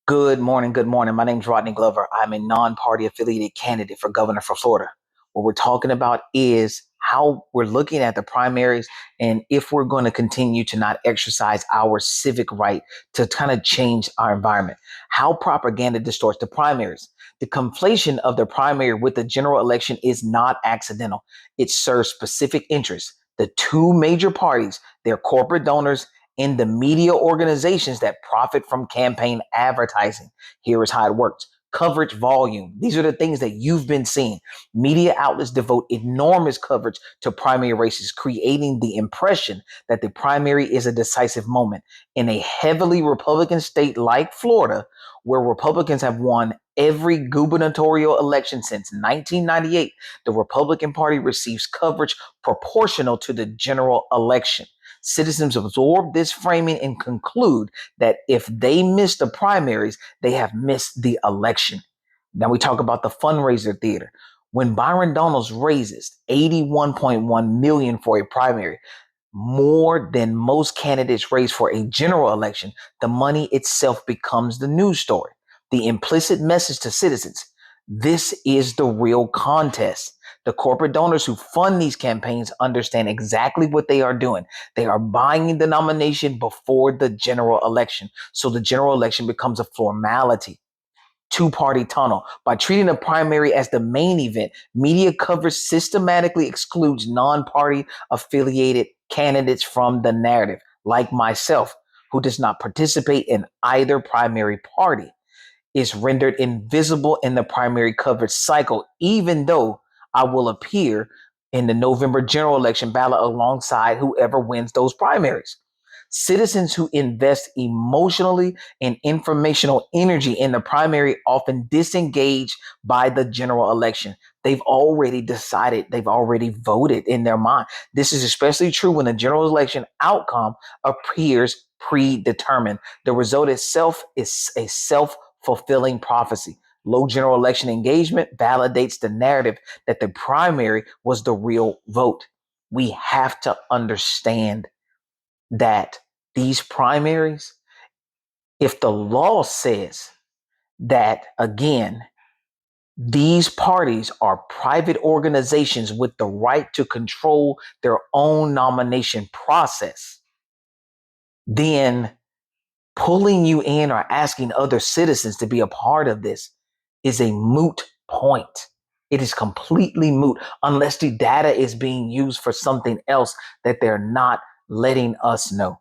Good morning. Good morning. My name is Rodney Glover. I'm a non-party affiliated candidate for governor for Florida. What we're talking about is how we're looking at the primaries and if we're going to continue to not exercise our civic right to kind of change our environment. How propaganda distorts the primaries. The conflation of the primary with the general election is not accidental. It serves specific interests. The two major parties, their corporate donors in the media organizations that profit from campaign advertising. Here is how it works. Coverage volume. These are the things that you've been seeing. Media outlets devote enormous coverage to primary races, creating the impression that the primary is a decisive moment. In a heavily Republican state like Florida, where Republicans have won every gubernatorial election since 1998, the Republican Party receives coverage proportional to the general election. Citizens absorb this framing and conclude that if they miss the primaries, they have missed the election. Now we talk about the fundraiser theater. When Byron Donalds raises 81.1 million for a primary, more than most candidates raise for a general election, the money itself becomes the news story. The implicit message to citizens: this is the real contest. The corporate donors who fund these campaigns understand exactly what they are doing. They are buying the nomination before the general election. So the general election becomes a formality. Two-party tunnel. By treating a primary as the main event, media coverage systematically excludes non-party affiliated candidates from the narrative, like myself, who does not participate in either primary party, is rendered invisible in the primary coverage cycle, even though I will appear in the November general election ballot alongside whoever wins those primaries. Citizens who invest emotionally and informational energy in the primary often disengage by the general election. They've already decided, they've already voted in their mind. This is especially true when the general election outcome appears predetermined. The result itself is a self-fulfilling prophecy. Low general election engagement validates the narrative that the primary was the real vote. We have to understand that these primaries, if the law says that, again, these parties are private organizations with the right to control their own nomination process, then pulling you in or asking other citizens to be a part of this is a moot point. It is completely moot unless the data is being used for something else that they're not letting us know.